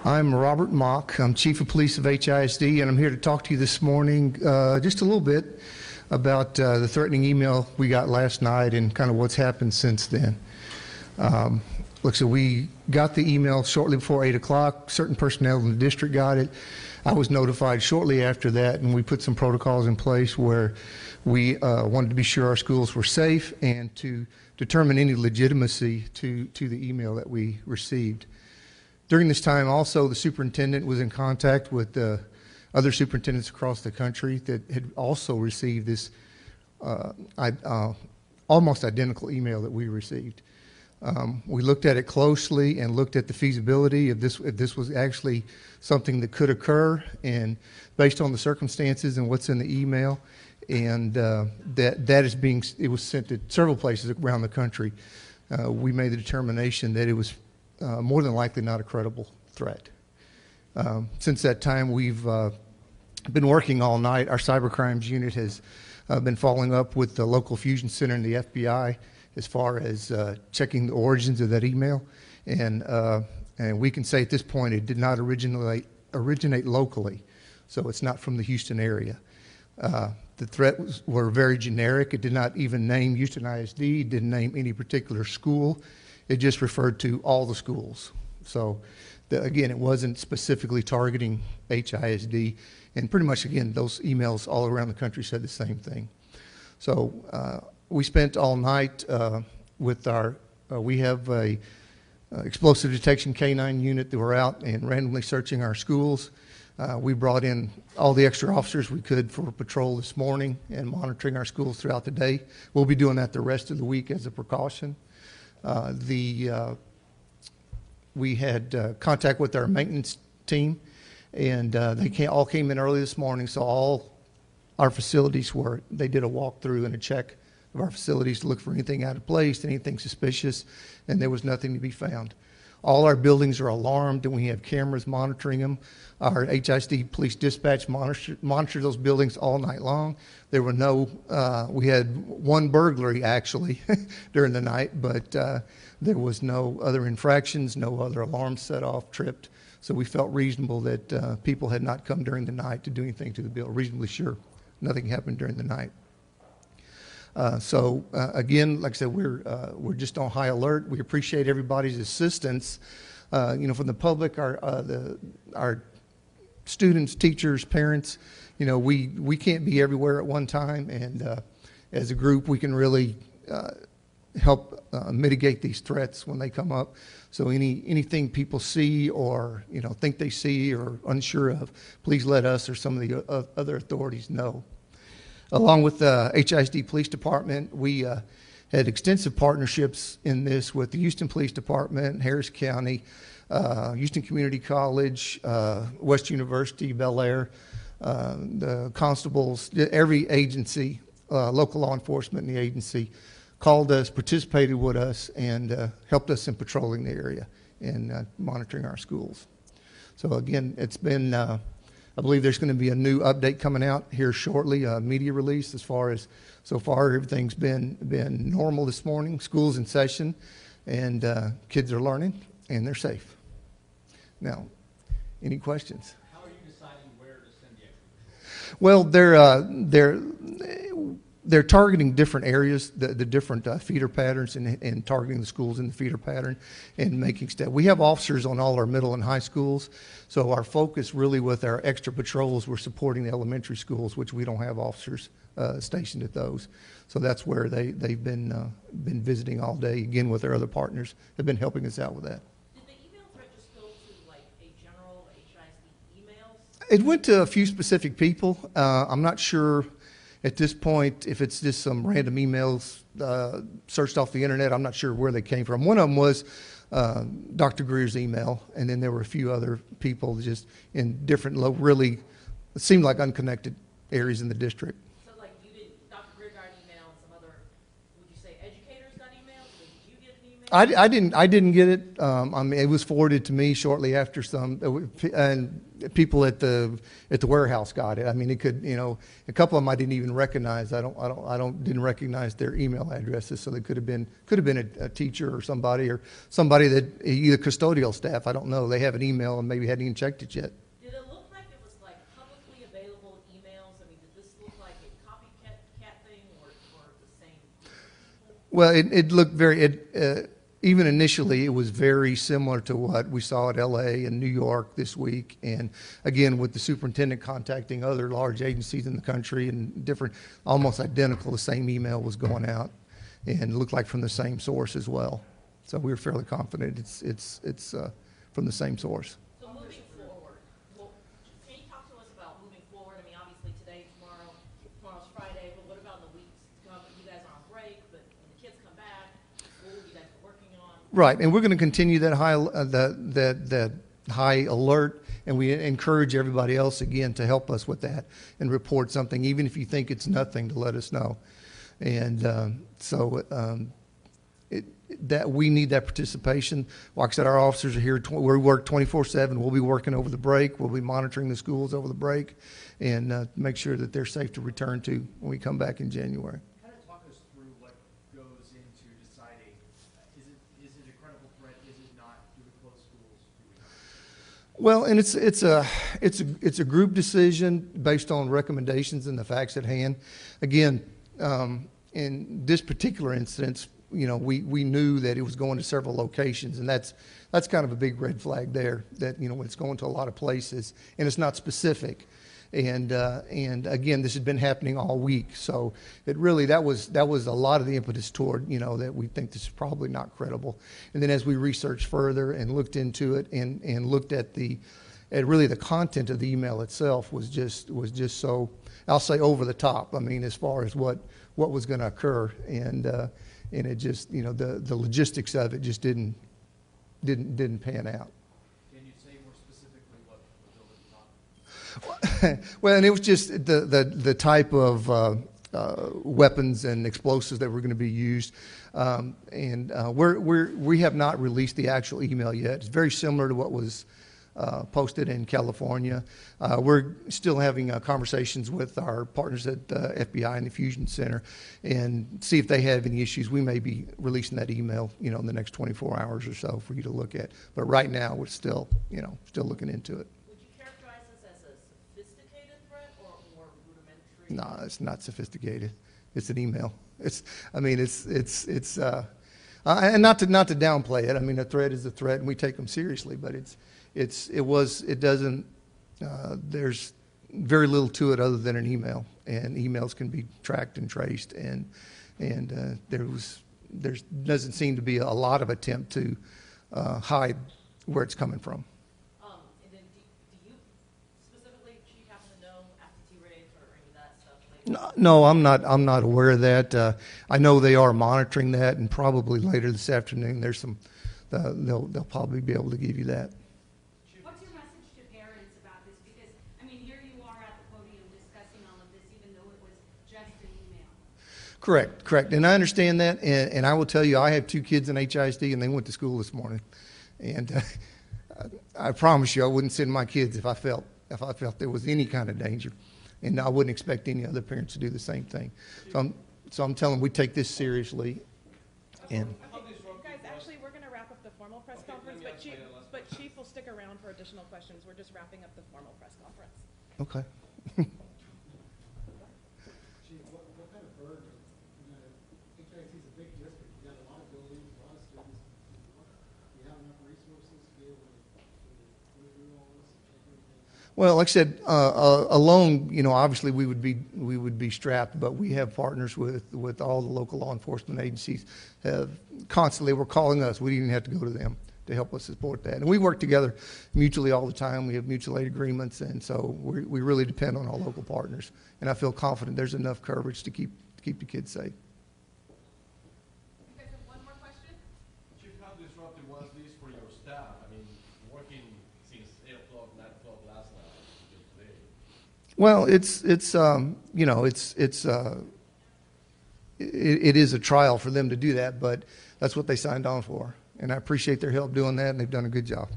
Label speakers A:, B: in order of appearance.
A: I'm Robert Mock. I'm Chief of Police of HISD, and I'm here to talk to you this morning just a little bit about the threatening email we got last night and kind of what's happened since then. So we got the email shortly before 8 o'clock. Certain personnel in the district got it. I was notified shortly after that, and we put some protocols in place where we wanted to be sure our schools were safe and to determine any legitimacy to the email that we received. During this time also, the superintendent was in contact with other superintendents across the country that had also received this almost identical email that we received. We looked at it closely and looked at the feasibility of this, if this was actually something that could occur, and based on the circumstances and what's in the email, and it was sent to several places around the country. We made the determination that it was more than likely not a credible threat. Since that time, we've been working all night. Our cyber crimes unit has been following up with the local fusion center and the FBI as far as checking the origins of that email, and we can say at this point it did not originate locally, so it's not from the Houston area. The threats were very generic. It did not even name Houston ISD, it didn't name any particular school. It just referred to all the schools. So again, it wasn't specifically targeting HISD, and pretty much, again, those emails all around the country said the same thing. So we spent all night with we have a explosive detection K9 unit that were out and randomly searching our schools. We brought in all the extra officers we could for patrol this morning and monitoring our schools throughout the day. We'll be doing that the rest of the week as a precaution. We had contact with our maintenance team, and they all came in early this morning, so all our facilities they did a walkthrough and a check of our facilities to look for anything out of place, anything suspicious, and there was nothing to be found. All our buildings are alarmed, and we have cameras monitoring them. Our HISD police dispatch monitored those buildings all night long. There were we had one burglary actually during the night, but there was no other infractions, no other alarms set off, tripped. So we felt reasonable that people had not come during the night to do anything to the building. Reasonably sure nothing happened during the night. Again, like I said, we're just on high alert. We appreciate everybody's assistance, from the public, our students, teachers, parents. We can't be everywhere at one time, and as a group, we can really help mitigate these threats when they come up. So anything people see or think they see or unsure of, please let us or some of the other authorities know. Along with the HISD Police Department, we had extensive partnerships in this with the Houston Police Department, Harris County, Houston Community College, West University, Bel Air, the constables, every agency, local law enforcement in the agency called us, participated with us, and helped us in patrolling the area and monitoring our schools. So again, it's been I believe there's going to be a new update coming out here shortly, a media release. As far as so far, everything's been normal this morning. School's in session, and kids are learning, and they're safe. Now, any questions?
B: How are you deciding where to send the extra?
A: Well, they're targeting different areas, the different feeder patterns, and targeting the schools in the feeder pattern and making steps. We have officers on all our middle and high schools, so our focus really with our extra patrols, we're supporting the elementary schools, which we don't have officers stationed at those. So that's where they've been visiting all day, again with our other partners, have been helping us out with that.
C: Did the email threat just go to like a general HISD email?
A: It went to a few specific people. I'm not sure at this point if it's just some random emails searched off the internet. I'm not sure where they came from. One of them was Dr. Greer's email, and then there were a few other people just in different, really, it seemed like unconnected areas in the district.
C: So like Dr. Greer got an email and some other, would you say educators got emails? Or did you get an
A: I didn't get it. I mean, it was forwarded to me shortly after and people at the warehouse got it. I mean, it could, a couple of them I didn't even recognize. Didn't recognize their email addresses, so they could have been a teacher or somebody that either custodial staff. I don't know. They have an email and maybe hadn't even checked it yet.
C: Did it look like it was like publicly available emails? I mean, did this look like a copycat thing or the same people?
A: Well, it looked even initially, it was very similar to what we saw at LA and New York this week. And again, with the superintendent contacting other large agencies in the country and almost identical, the same email was going out and looked like from the same source as well. So we were fairly confident it's from the same source.
C: So moving forward, well, can you talk to us about moving forward? I mean, obviously today, tomorrow's Friday, but what about in the weeks to come? You guys are on break, but when the kids come back, what are you guys working on?
A: Right, and we're going to continue that that high alert, and we encourage everybody else again to help us with that and report something, even if you think it's nothing, to let us know. And that we need that participation. Like I said, our officers are here. We work 24/7. We'll be working over the break. We'll be monitoring the schools over the break, and make sure that they're safe to return to when we come back in January.
B: Kind of talk us through what goes into deciding, is it a credible threat, is it not, do we close schools, do we not?
A: Well, and it's a group decision based on recommendations and the facts at hand. Again, in this particular instance, we knew that it was going to several locations, and that's kind of a big red flag there. That when it's going to a lot of places and it's not specific. And again, this had been happening all week, so it really that was a lot of the impetus toward that we think this is probably not credible. And then as we researched further and looked into it and looked at really the content of the email itself was just so, I'll say, over the top. I mean, as far as what was going to occur, and it just the logistics of it just didn't pan out.
B: Can you say more specifically what was over the top?
A: Well, and it was just the type of weapons and explosives that were going to be used, and we have not released the actual email yet. It's very similar to what was posted in California. We're still having conversations with our partners at the FBI and the Fusion Center, and see if they have any issues. We may be releasing that email, in the next 24 hours or so for you to look at. But right now, we're still looking into it.
C: Would you characterize this as a sophisticated threat or more rudimentary?
A: No, it's not sophisticated. It's an email. And not to downplay it. I mean, a threat is a threat, and we take them seriously. But there's very little to it other than an email, and emails can be tracked and traced, and there doesn't seem to be a lot of attempt to hide where it's coming from.
C: And then do you specifically, Chief, happen to know absentee rates or any of that stuff?
A: No, I'm not aware of that. I know they are monitoring that, and probably later this afternoon they'll probably be able to give you that.
D: What's your message to parents about this? Because, I mean, here you are at the podium discussing all of this, even though it was just an email.
A: Correct. And I understand that, and I will tell you, I have 2 kids in HISD, and they went to school this morning. And I promise you, I wouldn't send my kids if I felt there was any kind of danger. And I wouldn't expect any other parents to do the same thing. So I'm telling them we take this seriously. And
E: Guys, actually, we're going to wrap up the formal press conference, but Chief will stick around for additional questions. We're just wrapping up the formal press conference.
A: okay.
F: Chief, what kind of burden? HIC is a big district. You got a lot of buildings, a lot of students. Do you have enough resources to be able to go through all this and check everything out?
A: Well, like I said, alone, obviously we would be strapped, but we have partners with all the local law enforcement agencies. Constantly, were calling us. We didn't even have to go to them to help us support that, and we work together mutually all the time. We have mutual aid agreements, and so we really depend on our local partners. And I feel confident there's enough coverage to keep the kids safe.
D: You guys have one more question?
B: Chief, how disruptive was this for your staff? I mean, working since 8 o'clock, 9 o'clock last night until today.
A: Well, it is a trial for them to do that, but That's what they signed on for. And I appreciate their help doing that, and they've done a good job.